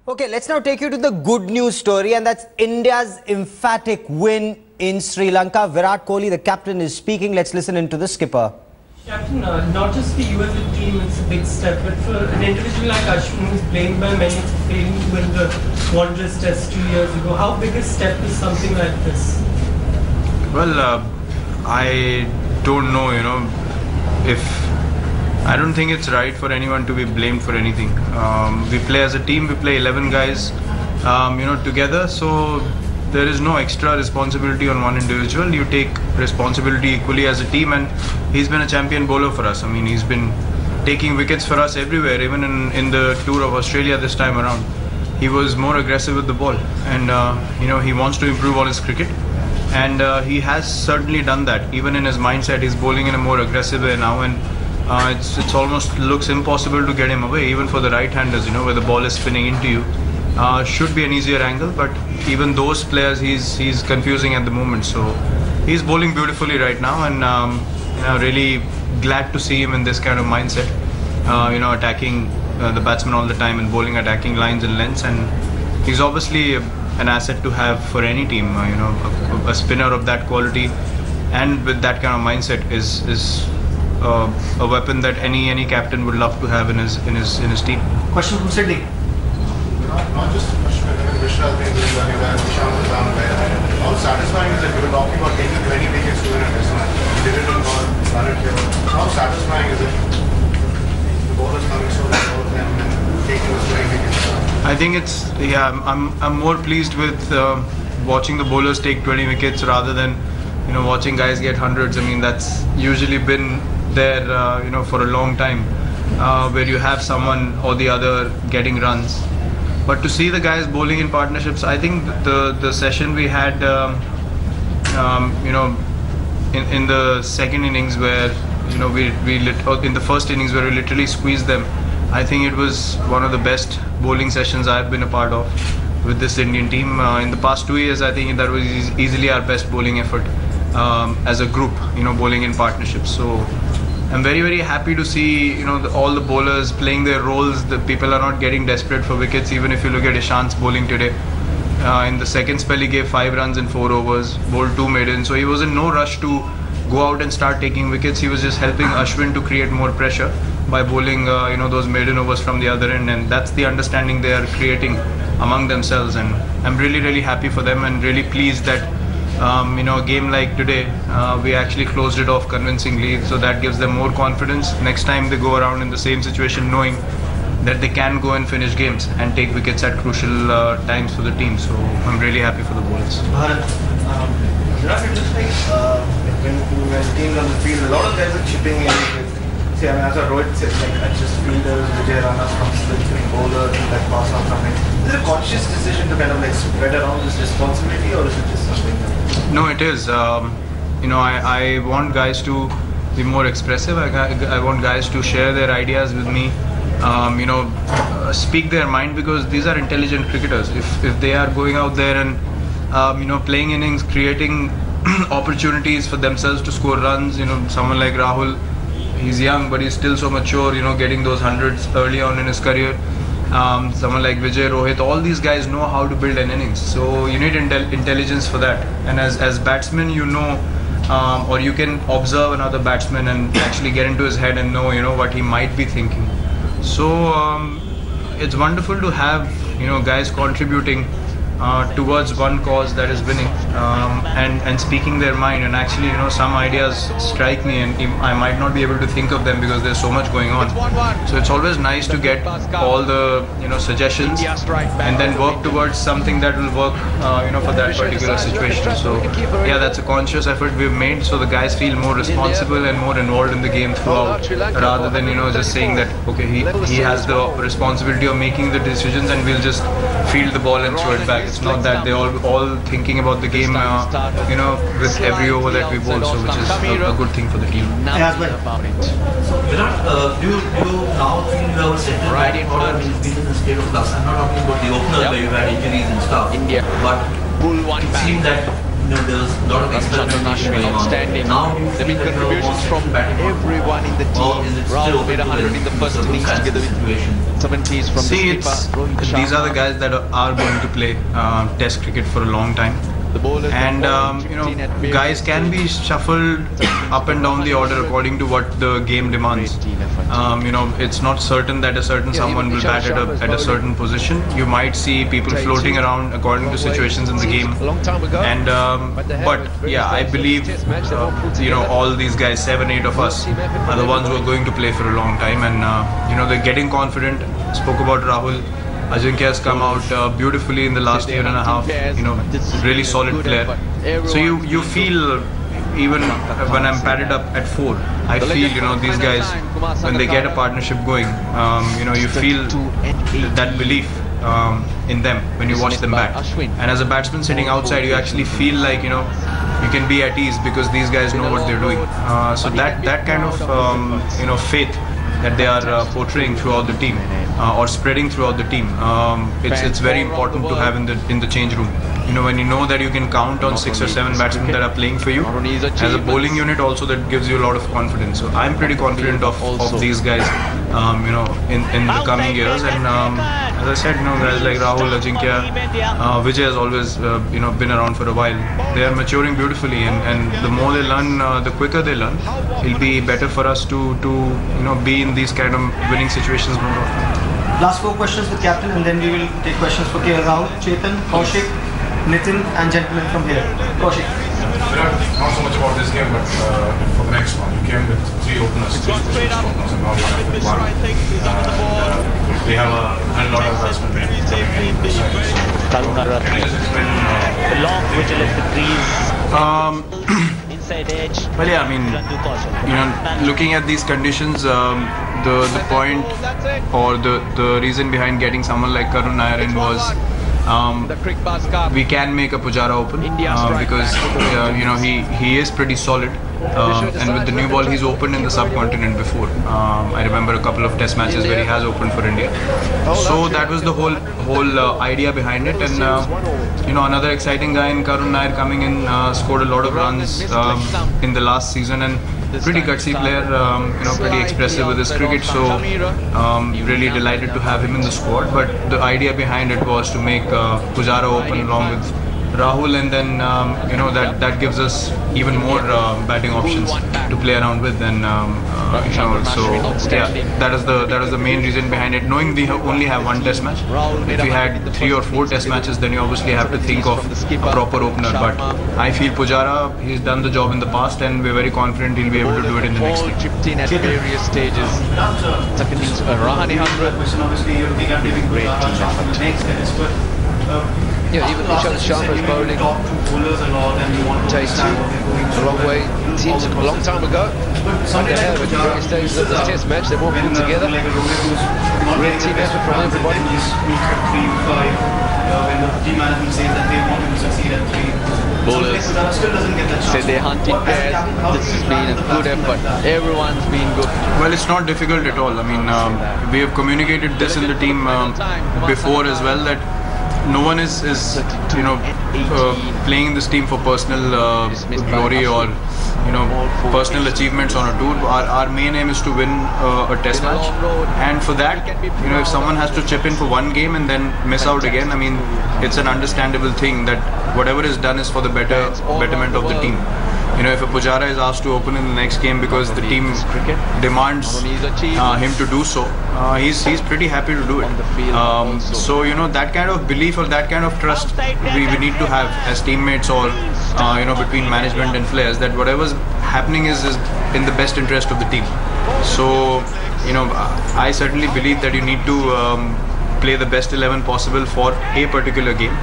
Okay, let's now take you to the good news story, and that's India's emphatic win in Sri Lanka. Virat Kohli, the captain, is speaking. Let's listen into the skipper. Captain, not just for you as a team, it's a big step, but for an individual like Ashwin, who's blamed by many for failing to win the Wanderers Test 2 years ago, how big a step is something like this? Well, I don't know, I don't think it's right for anyone to be blamed for anything. We play as a team, we play 11 guys, together, so there is no extra responsibility on one individual. You take responsibility equally as a team, and he's been a champion bowler for us. I mean, he's been taking wickets for us everywhere, even in the tour of Australia this time around. He was more aggressive with the ball, and he wants to improve on his cricket, and he has certainly done that. Even in his mindset, he's bowling in a more aggressive way now, and it's almost looks impossible to get him away, even for the right-handers, where the ball is spinning into you. Should be an easier angle, but even those players he's confusing at the moment. So he's bowling beautifully right now, and really glad to see him in this kind of mindset. Attacking the batsman all the time and bowling attacking lines and lengths, and he's obviously an asset to have for any team. A spinner of that quality and with that kind of mindset is a weapon that any captain would love to have in his team. Question from Sydney. Not just Ashwin, Krishna has been doing very well, Ishant has done well. How satisfying is it? You were talking about taking 20 wickets to win a test match. You did it in run it here. How satisfying is it? The bowlers coming so well, all of them, and taking those 20 wickets. I think I'm more pleased with watching the bowlers take 20 wickets rather than watching guys get hundreds. I mean, that's usually been there for a long time, where you have someone or the other getting runs. But to see the guys bowling in partnerships, I think the session we had, in the second innings where in the first innings where we literally squeezed them, I think it was one of the best bowling sessions I've been a part of with this Indian team. In the past 2 years, I think that was easily our best bowling effort as a group, bowling in partnerships. So I'm very, very happy to see, all the bowlers playing their roles. The people are not getting desperate for wickets. Even if you look at Ishant's bowling today, in the second spell he gave 5 runs in 4 overs, bowled 2 maidens. So he was in no rush to go out and start taking wickets. He was just helping Ashwin to create more pressure by bowling, those maiden overs from the other end. And that's the understanding they are creating among themselves. And I'm really, really happy for them, and really pleased that a game like today, we actually closed it off convincingly, so that gives them more confidence next time they go around in the same situation, knowing that they can go and finish games and take wickets at crucial times for the team. So I'm really happy for the bowlers. Bharat, it looks like when teams on the field, a lot of guys are chipping in with, as Rohit said, just fielders, Vijay Rana, spinning bowler, that pass on something. Is it a conscious decision to kind of spread around this responsibility, or is it just something that... No, it is. I want guys to be more expressive. I want guys to share their ideas with me, speak their mind, because these are intelligent cricketers. If they are going out there and playing innings, creating opportunities for themselves to score runs, someone like Rahul, he's young but he's still so mature, getting those hundreds early on in his career. Someone like Vijay, Rohit, all these guys know how to build an innings. So you need intelligence for that. And as batsmen, or you can observe another batsman and actually get into his head and know, what he might be thinking. So it's wonderful to have, guys contributing towards one cause that is winning, and speaking their mind. And actually, some ideas strike me, and I might not be able to think of them because there's so much going on. So it's always nice to get all the suggestions and then work towards something that will work for that particular situation. So yeah, that's a conscious effort we've made, so the guys feel more responsible and more involved in the game throughout, rather than just saying that okay, he has the responsibility of making the decisions and we'll just field the ball and throw it back. It's not that. They're all thinking about the game, with every over that we bowl, so which is a good thing for the team. Virat, do you now feel you have a settled right in order to be in the state of flux? I'm not talking about the opener where you had injuries and stuff, but it seemed that there was a lot of experimentation going on. Outstanding. Now, There have been contributions from everyone in the team. Rahul made 100 in the first innings together with 70s from See, the skipper, Rohit Sharma. these are the guys that are going to play Test cricket for a long time. The bowlers And guys can be shuffled up and down the order according to what the game demands. It's not certain that a certain someone will bat at a certain position. You might see people floating around according to situations in the game. And but yeah, I believe all these guys, 7-8 of us, are the ones who are going to play for a long time. And they're getting confident. Spoke about Rahul. Ajinkya has come out beautifully in the last year and a half. Really solid player. So you feel, even when I'm padded up at 4, I feel these guys, when they get a partnership going, you feel that belief in them when you watch them bat. And as a batsman sitting outside, you actually feel like you can be at ease because these guys know what they're doing. So that kind of faith that they are portraying throughout the team or spreading throughout the team, it's very important to have in the change room. When you know that you can count on 6 or 7 batsmen that are playing for you, as a bowling unit also, that gives you a lot of confidence. So I'm pretty confident of these guys, in the coming years. And as I said, guys like Rahul, Ajinkya, Vijay has always been around for a while. They are maturing beautifully, and the more they learn, the quicker they learn. It'll be better for us to be in these kind of winning situations more often. Last 4 questions for captain, and then we will take questions for KL Rahul, Chetan, Kaushik, Nitin, and gentlemen from here. Kaushik. Not so much about this game, but for the next one, you came with 3 openers, 3 openers, and now you have with 1. We have a lot of batsmen coming in this side. Can you just explain the long vigil at the crease, inside edge. Well, yeah, I mean, looking at these conditions, the point or the reason behind getting someone like Karun Nair in was we can make a Pujara open because he is pretty solid, and with the new ball he's opened in the subcontinent before. I remember a couple of test matches where he has opened for India. So that was the whole idea behind it. And another exciting guy in Karun Nair coming in, scored a lot of runs in the last season, and pretty gutsy player, pretty expressive with his cricket. So really delighted to have him in the squad. But the idea behind it was to make Pujara open along with Rahul, and then that gives us even more batting options to play around with. And so yeah, that is the main reason behind it. Knowing we only have 1 test match, if we had 3 or 4 test matches, then you obviously have to think of a proper opener. But I feel Pujara, he's done the job in the past, and we're very confident he'll be able to do it in the next game. Chipped in at various stages. Second innings, Rahane 100. Obviously, you're looking at giving Pujara chance in the next test, but even Ishant Sharma is bowling. Takes it a long way. It seems a long time ago. But they have at various stages of this test match. They've all put together. Great team effort from everybody. When the team management says that they want him to succeed at 3. Bowlers said they're hunting pairs. This has been a good effort. Everyone's been good. Well, it's not difficult at all. I mean, we have communicated this in the team before as well, that no one is playing this team for personal glory or personal achievements on a tour. Our main aim is to win a test match, and for that, if someone has to chip in for 1 game and then miss out again, I mean, it's an understandable thing that whatever is done is for the betterment of the team. If a Pujara is asked to open in the next game because the team demands him to do so, he's pretty happy to do it. So that kind of belief or that kind of trust we need to have as teammates, or between management and players, that whatever's happening is in the best interest of the team. So I certainly believe that you need to play the best 11 possible for a particular game,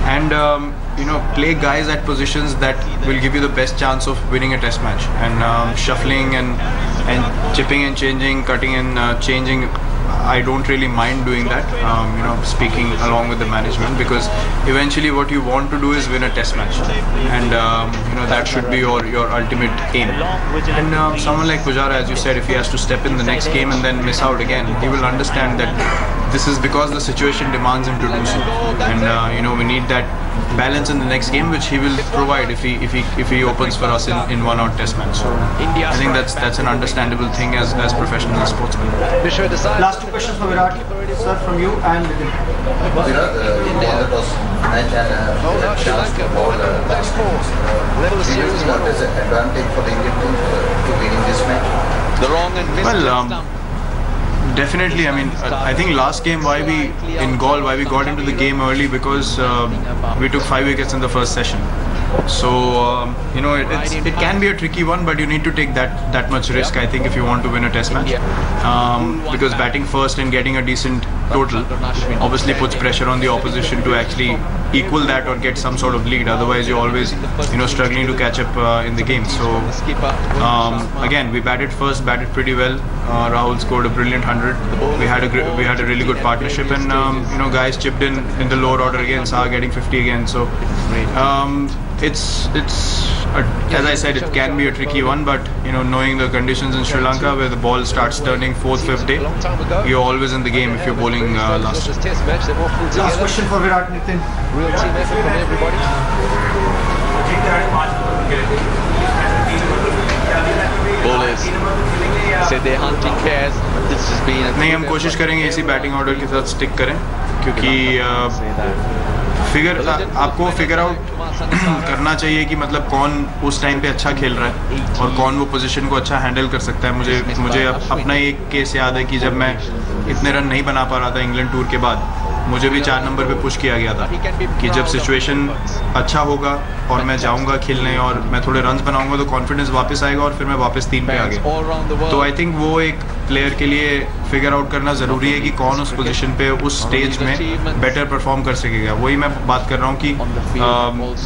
and play guys at positions that will give you the best chance of winning a test match. And shuffling and chipping and changing, cutting and changing, I don't really mind doing that, speaking along with the management, because eventually what you want to do is win a test match, and that should be your ultimate aim. And someone like Pujara, as you said, if he has to step in the next game and then miss out again, he will understand that this is because the situation demands him to do so, and we need that balance in the next game, which he will provide if he opens for us in one out test match. So I think that's an understandable thing as professional sportsmen. Last two questions for Virat, sir, from you and Nitin. Virat, match and Sri Lanka last four. Level of series. What is the advantage for the Indian team to winning this match? The wrong and missed. Definitely. I mean, I think last game why we got into the game early because we took 5 wickets in the first session. So you know, it can be a tricky one, but you need to take that much risk, I think, if you want to win a test match. Because batting first and getting a decent total obviously puts pressure on the opposition to actually equal that or get some sort of lead. Otherwise, you're always, you know, struggling to catch up in the game. So again, we batted first, batted pretty well. Rahul scored a brilliant 100. We had a really good partnership, and you know, guys chipped in the lower order again. Saha getting 50 again. So it's as I said, it can be a tricky one, but you know, knowing the conditions in Sri Lanka where the ball starts turning 4th, 5th day, you're always in the game if you're bowling last. Last question for Virat, Nitin. Real team effort from everybody. Bowlers said they're hunting pairs. This has been. नहीं, हम कोशिश करेंगे इसी batting order के साथ stick करें, क्योंकि आपको फिगर आउट करना चाहिए कि मतलब कौन उस टाइम पे अच्छा खेल रहा है और कौन वो पोजीशन को अच्छा हैंडल कर सकता है. मुझे अपना एक केस याद है कि जब मैं इतने रन नहीं बना पा रहा था इंग्लैंड टूर के बाद, मुझे भी 4 नंबर पे पुश किया गया था कि जब सिचुएशन अच्छा होगा और मैं जाऊंगा खेलने और मैं थोड़े रन्स बनाऊंगा तो कॉन्फिडेंस वापस आएगा और फिर मैं वापस 3 पे आ गया. तो आई थिंक वो एक प्लेयर के लिए फिगर आउट करना ज़रूरी है कि कौन उस पोजीशन पे उस स्टेज में बेटर परफॉर्म कर सकेगा. वही मैं बात कर रहा हूँ कि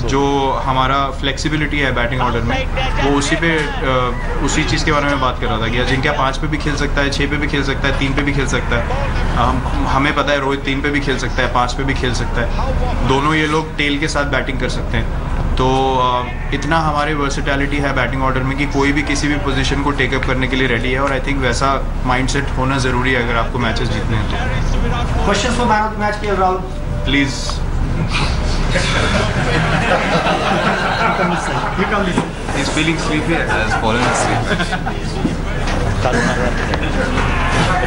जो हमारा फ्लेक्सिबिलिटी है बैटिंग ऑर्डर में, वो उसी चीज़ के बारे में बात कर रहा था कि अजिंक्य 5 पे भी खेल सकता है, 6 पे भी खेल सकता है, 3 पे भी खेल सकता है. हमें पता है रोहित 3 पे भी खेल सकता है, 5 पे भी खेल सकता है. दोनों ये लोग टेल के साथ बैटिंग कर सकते हैं. तो इतना हमारे वर्सेटैलिटी है बैटिंग ऑर्डर में कि कोई भी किसी भी पोजीशन को टेकअप करने के लिए रेडी है, और आई थिंक वैसा माइंडसेट होना ज़रूरी है अगर आपको मैचेस जीतने हैं तो. Questions for man of the match, KL Rahul. Please. You come this. He's feeling sleepy and has fallen asleep.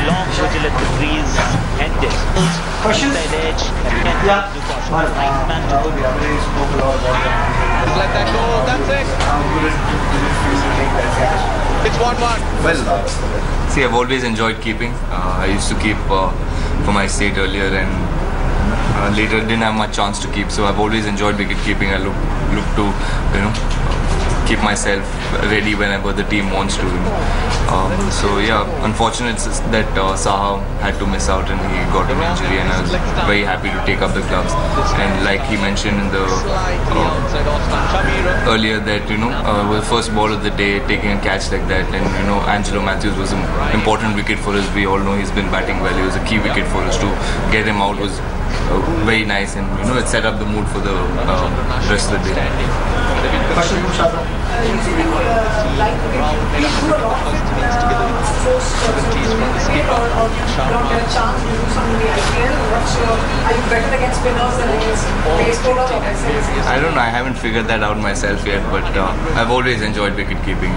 Long vigil at the crease ended. Questions? Yeah. Let that go. That's it. It's 1-1. Well, see, I've always enjoyed keeping. I used to keep for my state earlier, and later didn't have much chance to keep. So I've always enjoyed wicket keeping. I look to, you know, keep myself ready whenever the team wants to. So yeah, unfortunate that Saha had to miss out and he got an injury, and I was very happy to take up the gloves. And like he mentioned in the earlier that, you know, was the first ball of the day, taking a catch like that, and you know, Angelo Matthews was an important wicket for us. We all know he's been batting well. He was a key wicket for us. To get him out was very nice, and you know, it set up the mood for the rest of the day. Question from Shah. I don't know, I haven't figured that out myself yet, but I've always enjoyed wicket keeping.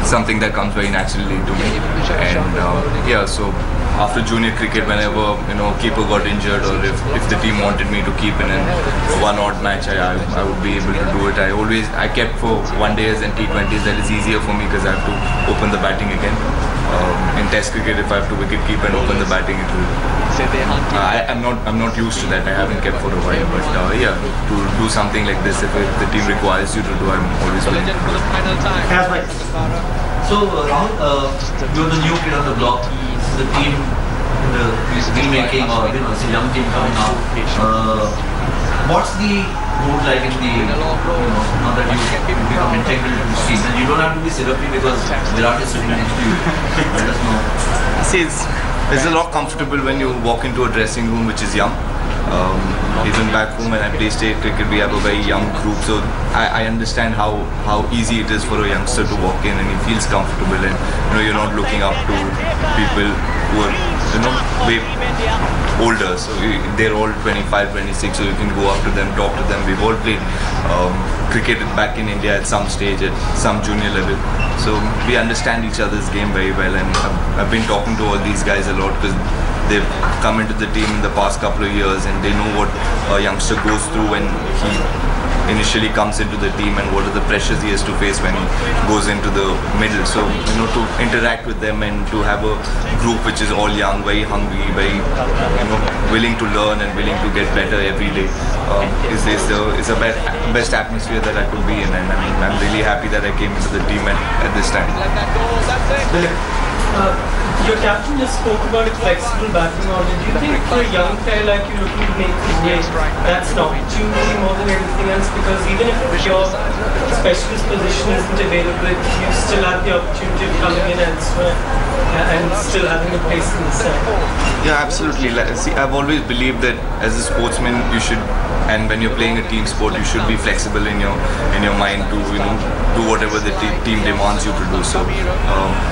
Something that comes very naturally to me, and yeah, so after junior cricket, whenever, you know, keeper got injured, or if the team wanted me to keep in one odd match, I would be able to do it. I kept for one days and T20s. That is easier for me because I have to open the batting again. In Test cricket, if I have to wicket keep and open the batting, it will. I'm not used to that. I haven't kept for a while, but yeah, to do something like this, if the team requires you to do, I'm always willing to do it. So Rahul, you're the new kid on the block. The team, the remaking, or you know, it's a young team coming up. What's the mood like in the, you know, now that you become integral to the team? And you don't have to be syrupy because Virat is sitting next to you. Let us know. See, it's a lot comfortable when you walk into a dressing room which is young. Even back home when I play state cricket, we have a very young group, so I understand how easy it is for a youngster to walk in and he feels comfortable, and you know, you're not looking up to people who are way older, so they're all 25, 26, so you can go up to them, talk to them. We've all played cricket back in India at some stage, at some junior level, so we understand each other's game very well, and I've been talking to all these guys a lot because they've come into the team in the past couple of years and they know what a youngster goes through when he initially comes into the team and what are the pressures he has to face when he goes into the middle. So, to interact with them and to have a group which is all young, very hungry, very, willing to learn and willing to get better every day is the best atmosphere that I could be in, and I'm really happy that I came into the team at this time. Your captain just spoke about a flexible batting order. Do you think for a young player like you looking to make the game, that's an opportunity more than anything else? Because even if your specialist position isn't available, you still have the opportunity of coming in elsewhere and still having a place in the side. Yeah, absolutely. See, I've always believed that as a sportsman, you should, and when you're playing a team sport, you should be flexible in your mind to do whatever the team demands you to do. So,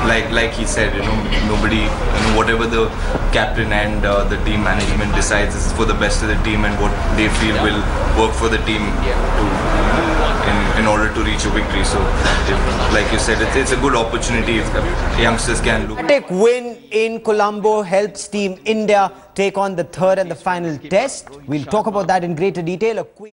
like he said, nobody, whatever the captain and the team management decides is for the best of the team and what they feel will work for the team in order to reach a victory. So, like you said, it's a good opportunity if youngsters can look. Dramatic win in Colombo helps Team India take on the third and the final test. We'll talk about that in greater detail. A quick